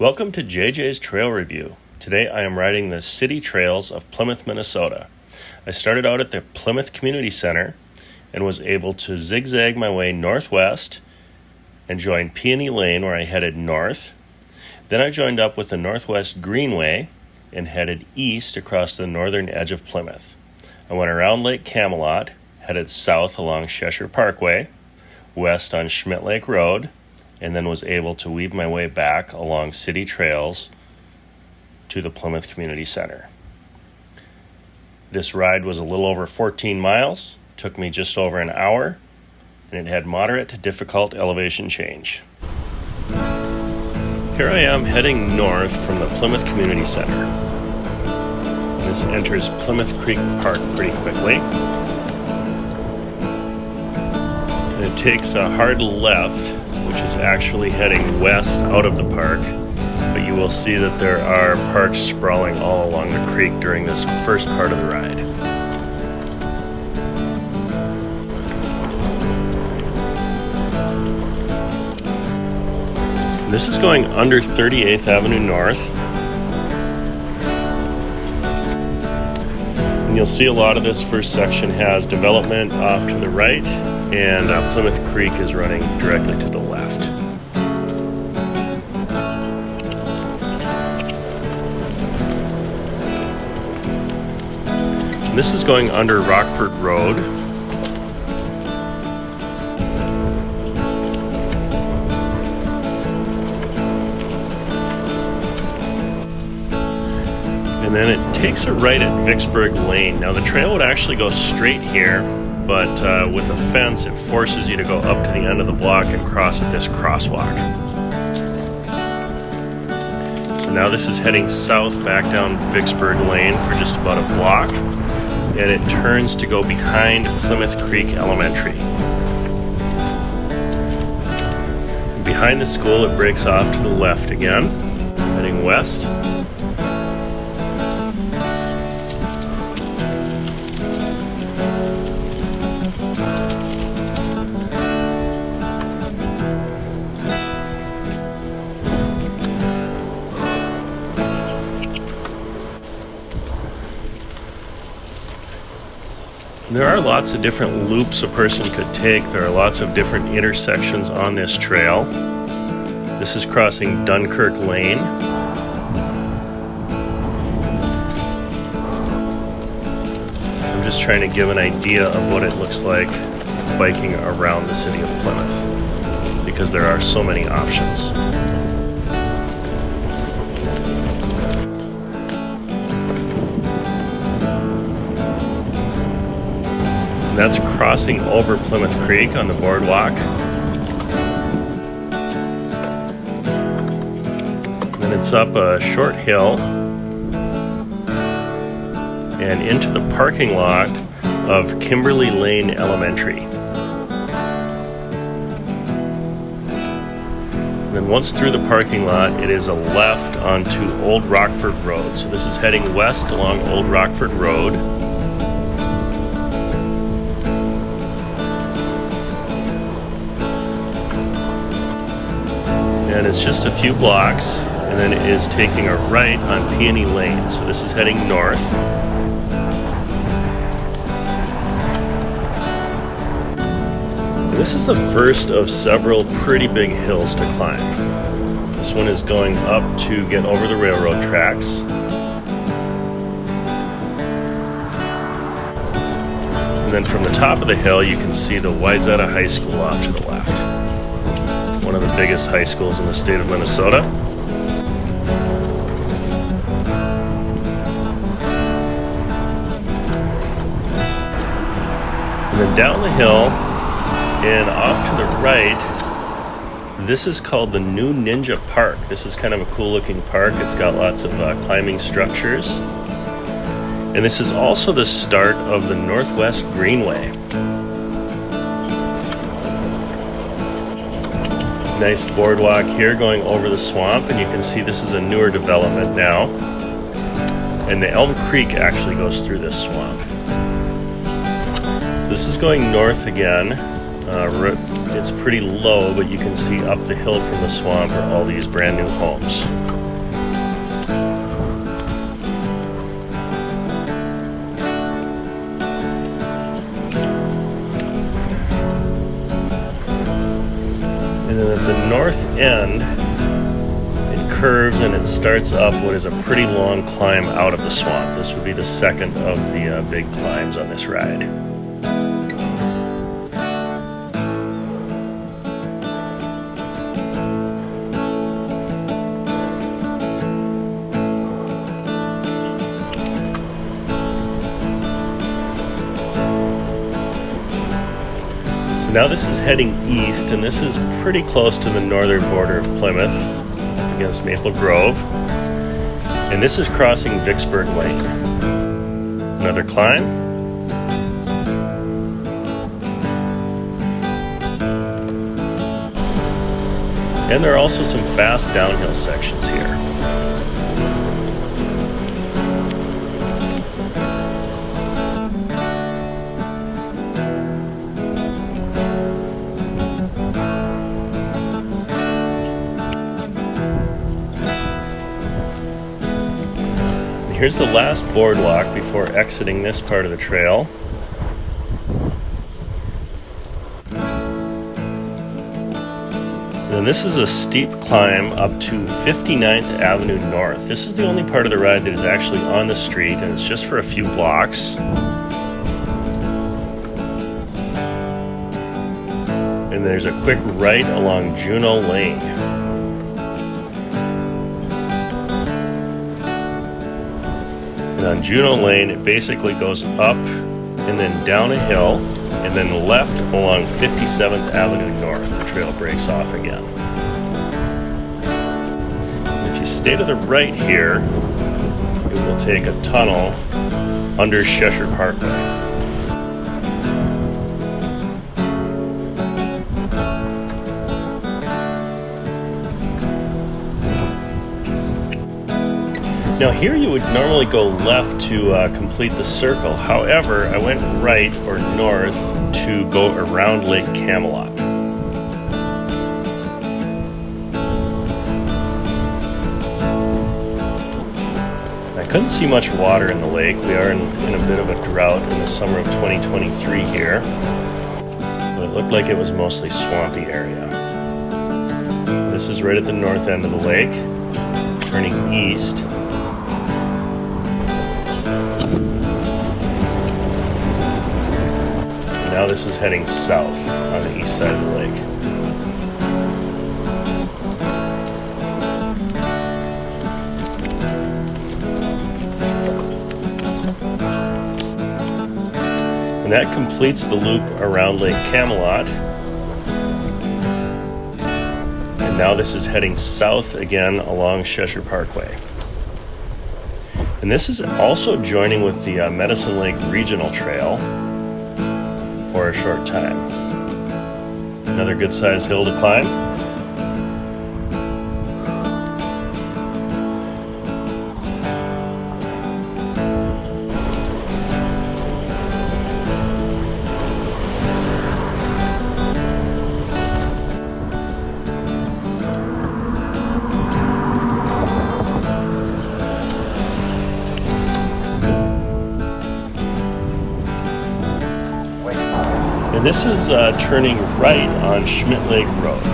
Welcome to JJ's Trail Review. Today I am riding the city trails of Plymouth, Minnesota. I started out at the Plymouth Community Center and was able to zigzag my way northwest and join Peony Lane where I headed north. Then I joined up with the Northwest Greenway and headed east across the northern edge of Plymouth. I went around Lake Camelot, headed south along Cheshire Parkway, west on Schmidt Lake Road, and then was able to weave my way back along city trails to the Plymouth Community Center. This ride was a little over 14 miles, took me just over an hour, and it had moderate to difficult elevation change. Here I am heading north from the Plymouth Community Center. This enters Plymouth Creek Park pretty quickly. And it takes a hard left, which is actually heading west out of the park, but you will see that there are parks sprawling all along the creek during this first part of the ride. This is going under 38th Avenue North, and you'll see a lot of this first section has development off to the right, and Plymouth Creek is running directly to the left. And this is going under Rockford Road. And then it takes a right at Vicksburg Lane. Now the trail would actually go straight here, but with a fence, it forces you to go up to the end of the block and cross at this crosswalk. So now this is heading south back down Vicksburg Lane for just about a block, and it turns to go behind Plymouth Creek Elementary. Behind the school, it breaks off to the left again, heading west. There are lots of different loops a person could take. There are lots of different intersections on this trail. This is crossing Dunkirk Lane. I'm just trying to give an idea of what it looks like biking around the city of Plymouth, because there are so many options. That's crossing over Plymouth Creek on the boardwalk. Then it's up a short hill and into the parking lot of Kimberly Lane Elementary. And then once through the parking lot, it is a left onto Old Rockford Road. So this is heading west along Old Rockford Road. And it's just a few blocks, and then it is taking a right on Peony Lane. So this is heading north. And this is the first of several pretty big hills to climb. This one is going up to get over the railroad tracks. And then from the top of the hill, you can see the Wayzata High School off to the left. One of the biggest high schools in the state of Minnesota. And then down the hill and off to the right, this is called the New Ninja Park. This is kind of a cool looking park. It's got lots of climbing structures. And this is also the start of the Northwest Greenway. Nice boardwalk here going over the swamp, and you can see this is a newer development now. And the Elm Creek actually goes through this swamp. This is going north again. It's pretty low, but you can see up the hill from the swamp are all these brand new homes. end, it curves and it starts up what is a pretty long climb out of the swamp. This would be the second of the big climbs on this ride. Now this is heading east, and this is pretty close to the northern border of Plymouth against Maple Grove. And this is crossing Vicksburg Lane. Another climb. And there are also some fast downhill sections here. Here's the last boardwalk before exiting this part of the trail. And this is a steep climb up to 59th Avenue North. This is the only part of the ride that is actually on the street, and it's just for a few blocks. And there's a quick right along Juneau Lane. And on Juneau Lane, it basically goes up and then down a hill and then left along 57th Avenue North. The trail breaks off again. And if you stay to the right here, it will take a tunnel under Cheshire Parkway. Now here you would normally go left to complete the circle. However, I went right or north to go around Lake Camelot. I couldn't see much water in the lake. We are in a bit of a drought in the summer of 2023 here. But it looked like it was mostly swampy area. This is right at the north end of the lake, turning east. Now this is heading south on the east side of the lake. And that completes the loop around Lake Camelot. And now this is heading south again along Cheshire Parkway. And this is also joining with the Medicine Lake Regional Trail for a short time. Another good sized hill to climb. And this is turning right on Schmidt Lake Road.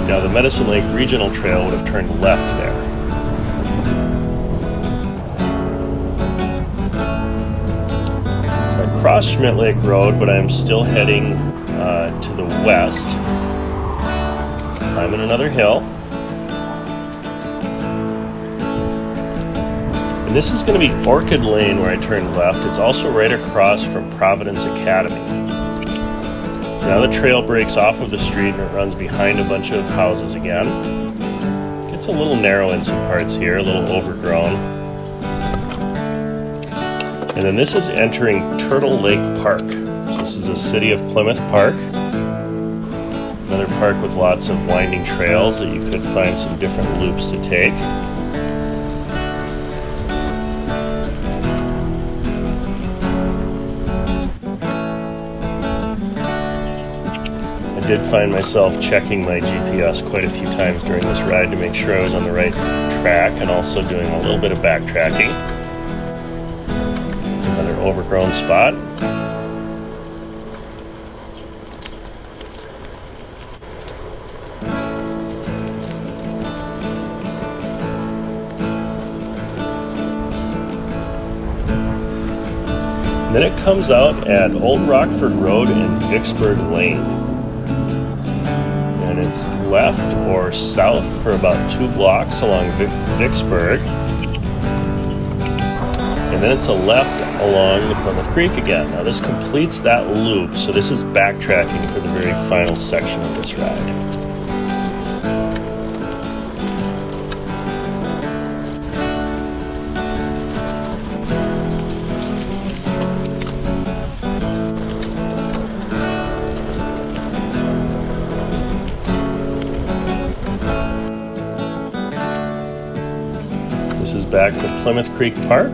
Now the Medicine Lake Regional Trail would have turned left there. So I crossed Schmidt Lake Road, but I'm still heading to the west. Climbing another hill. And this is going to be Orchid Lane where I turned left. It's also right across from Providence Academy. Now the trail breaks off of the street and it runs behind a bunch of houses again. Gets a little narrow in some parts here, a little overgrown. And then this is entering Turtle Lake Park. So this is a City of Plymouth park. Another park with lots of winding trails that you could find some different loops to take. I did find myself checking my GPS quite a few times during this ride to make sure I was on the right track, and also doing a little bit of backtracking. Another overgrown spot. And then it comes out at Old Rockford Road and Vicksburg Lane. And it's left or south for about 2 blocks along Vicksburg. And then it's a left along the Plymouth Creek again. Now this completes that loop, so this is backtracking for the very final section of this ride. This is back to Plymouth Creek Park.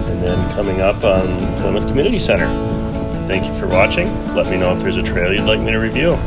And then coming up on Plymouth Community Center. Thank you for watching. Let me know if there's a trail you'd like me to review.